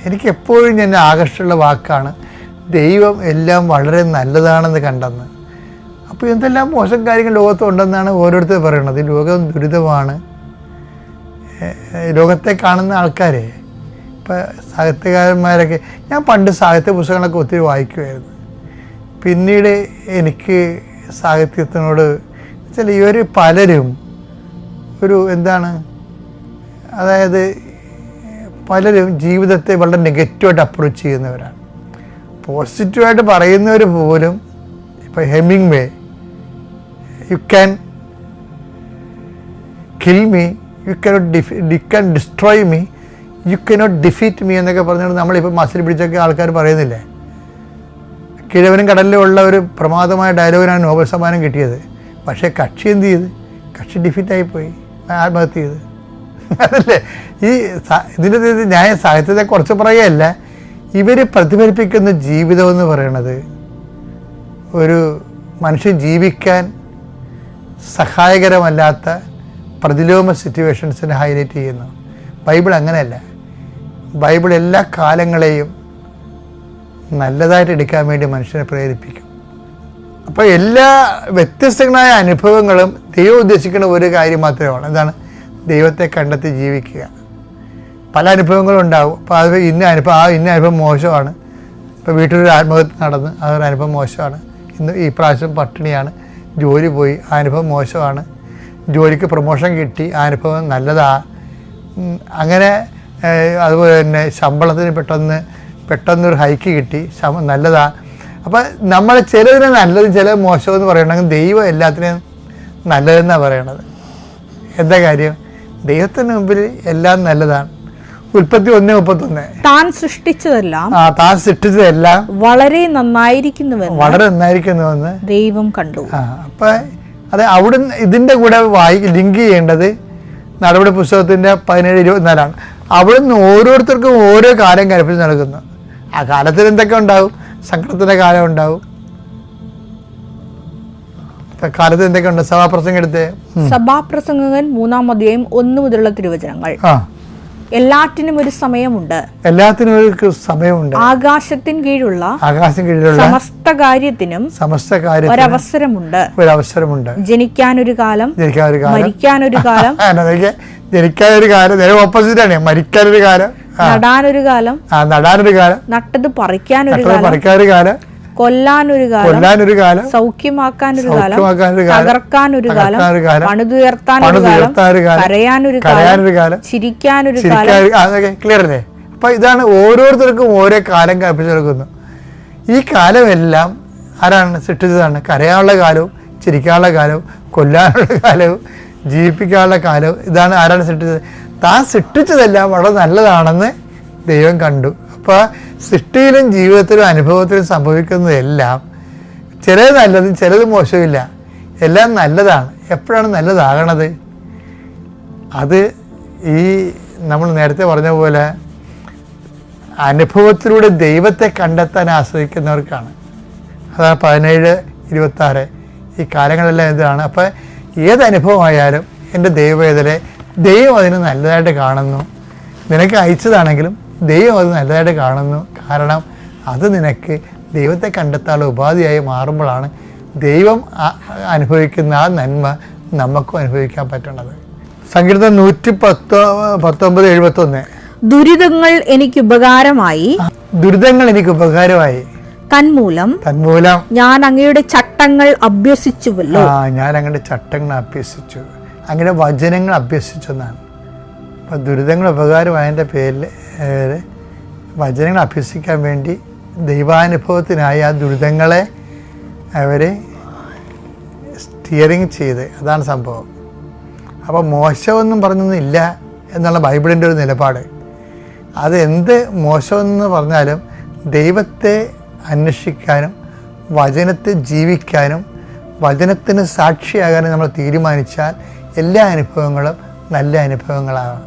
എനിക്കെപ്പോഴും ഞാൻ ആകർഷമുള്ള വാക്കാണ് ദൈവം എല്ലാം വളരെ നല്ലതാണെന്ന് കണ്ടെന്ന്. അപ്പോൾ എന്തെല്ലാം മോശം കാര്യങ്ങൾ ലോകത്തുണ്ടെന്നാണ് ഓരോരുത്തർ പറയുന്നത്. ലോകം ദുരിതമാണ്. ലോകത്തെ കാണുന്ന ആൾക്കാരെ ഇപ്പം സാഹിത്യകാരന്മാരൊക്കെ, ഞാൻ പണ്ട് സാഹിത്യ പുസ്തകങ്ങളൊക്കെ ഒത്തിരി വായിക്കുമായിരുന്നു. പിന്നീട് എനിക്ക് സാഹിത്യത്തിനോട് വെച്ചാൽ ഇവർ പലരും ഒരു എന്താണ്, അതായത് പലരും ജീവിതത്തെ വളരെ നെഗറ്റീവായിട്ട് അപ്രോച്ച് ചെയ്യുന്നവരാണ്. പോസിറ്റീവായിട്ട് പറയുന്നവർ പോലും, ഇപ്പോൾ Hemingway, you can kill me, you can destroy me, you cannot defeat me എന്നൊക്കെ പറഞ്ഞുകൊണ്ട് നമ്മളിപ്പോൾ മസിൽ പിടിച്ചൊക്കെ ആൾക്കാർ പറയുന്നില്ലേ. കിഴവനും കടലിലും ഉള്ള ഒരു പ്രമാദമായ ഡയലോഗിനാണ് നോബൽ സമ്മാനം കിട്ടിയത്. പക്ഷേ കക്ഷി എന്ത് ചെയ്ത്? കക്ഷി ഡിഫീറ്റായിപ്പോയി, ആത്മഹത്യ ചെയ്ത്. അതല്ലേ ഈ ഇതിൻ്റെ ഞാൻ സാഹിത്യത്തെ കുറച്ച് പറയുകയല്ല, ഇവർ പ്രതിഫലിപ്പിക്കുന്ന ജീവിതം എന്ന് പറയണത് ഒരു മനുഷ്യൻ ജീവിക്കാൻ സഹായകരമല്ലാത്ത പ്രതിലോമ സിറ്റുവേഷൻസിനെ ഹൈലൈറ്റ് ചെയ്യുന്നു. ബൈബിൾ അങ്ങനെയല്ല. ബൈബിൾ എല്ലാ കാലങ്ങളെയും നല്ലതായിട്ട് എടുക്കാൻ വേണ്ടി മനുഷ്യനെ പ്രേരിപ്പിക്കും. അപ്പോൾ എല്ലാ വ്യത്യസ്തങ്ങളായ അനുഭവങ്ങളും ദൈവം ഉദ്ദേശിക്കുന്ന ഒരു കാര്യം മാത്രമേ ഉള്ളൂ. എന്താണ്? ദൈവത്തെ കണ്ടെത്തി ജീവിക്കുക. പല അനുഭവങ്ങളും ഉണ്ടാവും. അപ്പോൾ അത് ഇന്ന അനുഭവം മോശമാണ്. ഇപ്പോൾ വീട്ടിലൊരു ആത്മഹത്യ നടന്ന് അതൊരു അനുഭവം മോശമാണ്. ഈ പ്രാവശ്യം പട്ടിണിയാണ്, ജോലി പോയി, ആ അനുഭവം മോശമാണ്. ജോലിക്ക് പ്രൊമോഷൻ കിട്ടി, ആ അനുഭവം നല്ലതാണ്. അങ്ങനെ അതുപോലെ തന്നെ ശമ്പളത്തിന് പെട്ടെന്നൊരു ഹൈക്ക് കിട്ടി, നല്ലതാണ്. അപ്പം നമ്മൾ ചിലതിനെ നല്ലതും ചില മോശമെന്ന് പറയണമെങ്കിൽ ദൈവം എല്ലാത്തിനെയും നല്ലതെന്നാണ് പറയണത്. എന്താ കാര്യം? ദൈവത്തിന് മുമ്പിൽ എല്ലാം നല്ലതാണ്. ഉൽപ്പത്തി 1:31 താൻ സൃഷ്ടിച്ചതെല്ലാം വളരെ നന്നായിരിക്കുന്നുവെന്ന് ദൈവം കണ്ടു. അപ്പം അത് അവിടുന്ന് ഇതിൻ്റെ കൂടെ ലിങ്ക് ചെയ്യേണ്ടത് നടപടി പുസ്തകത്തിൻ്റെ 17:24 അവിടുന്ന് ഓരോരുത്തർക്കും ഓരോ കാലം കൽപ്പിച്ച് നൽകുന്നു. ആ കാലത്തിൽ എന്തൊക്കെ ഉണ്ടാവും? സങ്കടത്തിൻ്റെ കാലം ഉണ്ടാവും. കാലത്ത് എന്തൊക്കെ ഉണ്ട്? സഭാപ്രസംഗം എടുത്തേ. സഭാപ്രസംഗകൻ 3-ാം അധ്യായം 1 മുതലുള്ള തിരുവചനങ്ങൾ. എല്ലാറ്റിനും ഒരു സമയമുണ്ട്. ആകാശത്തിന് കീഴുള്ള സമസ്ത കാര്യത്തിനും ഒരവസരമുണ്ട്. ജനിക്കാനൊരു കാലം, മരിക്കാനൊരു കാലം, നേരെ ഓപ്പോസിറ്റാണ്. മരിക്കാനൊരു കാലം, നടാനൊരു കാലം, നട്ടത് പറിക്കാനൊരു കാലം, കൊല്ലാനൊരു കാലം, സൗഖ്യമാക്കാനൊരു കാലം, തകർക്കാനൊരു കാലം, പണിതുയർത്താനൊരു കാലം, കരയാനൊരു കാലം, ചിരിക്കാനൊരു കാലം. ക്ലിയർ അല്ലേ? അപ്പൊ ഇതാണ് ഓരോരുത്തർക്കും ഓരോ കാലം കൽപ്പിച്ചു നൽകുന്നു. ഈ കാലമെല്ലാം ആരാണ് സൃഷ്ടിച്ചതാണ്? കരയാനുള്ള കാലവും, ചിരിക്കാനുള്ള കാലവും, കൊല്ലാനുള്ള കാലവും, ജീവിപ്പിക്കാനുള്ള കാലവും ഇതാണ് ആരാണ് സൃഷ്ടിച്ചത്? താൻ സൃഷ്ടിച്ചതെല്ലാം വളരെ നല്ലതാണെന്ന് ദൈവം കണ്ടു. അപ്പോൾ സൃഷ്ടിയിലും ജീവിതത്തിലും അനുഭവത്തിലും സംഭവിക്കുന്നതെല്ലാം ചിലത് നല്ലതും ചിലത് മോശമില്ല, എല്ലാം നല്ലതാണ്. എപ്പോഴാണ് നല്ലതാകണത്? അത് ഈ നമ്മൾ നേരത്തെ പറഞ്ഞ പോലെ അനുഭവത്തിലൂടെ ദൈവത്തെ കണ്ടെത്താൻ ആശ്രയിക്കുന്നവർക്കാണ്. അതാണ് 17:26 ഈ കാലങ്ങളെല്ലാം എന്താണ്? അപ്പോൾ ഏത് അനുഭവമായാലും എൻ്റെ ദൈവവേദനെ ദൈവം അതിന് നല്ലതായിട്ട് കാണുന്നു. നിനക്ക് അയച്ചതാണെങ്കിലും ദൈവം അത് നല്ലതായിട്ട് കാണുന്നു. കാരണം അത് നിനക്ക് ദൈവത്തെ കണ്ടെത്താനുള്ള ഉപാധിയായി മാറുമ്പോഴാണ് ദൈവം അനുഭവിക്കുന്ന ആ നന്മ നമുക്കും അനുഭവിക്കാൻ പറ്റുന്നത്. സങ്കീർത്തനം 119:71 ദുരിതങ്ങൾ എനിക്ക് ഉപകാരമായി, തന്മൂലം ഞാൻ അങ്ങയുടെ ചട്ടങ്ങൾ അഭ്യസിച്ചുവല്ലോ. ഞാൻ അങ്ങയുടെ ചട്ടങ്ങൾ അഭ്യസിച്ചു, അങ്ങയുടെ വചനങ്ങൾ അഭ്യസിച്ചു എന്നാണ്. അപ്പം ദുരിതങ്ങൾ ഉപകാരമായതിൻ്റെ പേരിൽ വചനങ്ങൾ അഭ്യസിക്കാൻ വേണ്ടി ദൈവാനുഭവത്തിനായി ആ ദുരിതങ്ങളെ അവർ സ്റ്റിയറിങ് ചെയ്ത്, അതാണ് സംഭവം. അപ്പോൾ മോശമൊന്നും പറഞ്ഞൊന്നുമില്ല എന്നുള്ള ബൈബിളിൻ്റെ ഒരു നിലപാട്. അത് എന്ത് മോശമെന്ന് പറഞ്ഞാലും ദൈവത്തെ അന്വേഷിക്കാനും വചനത്തെ ജീവിക്കാനും വചനത്തിന് സാക്ഷിയാകാനും നമ്മൾ തീരുമാനിച്ചാൽ എല്ലാ അനുഭവങ്ങളും നല്ല അനുഭവങ്ങളാകാം.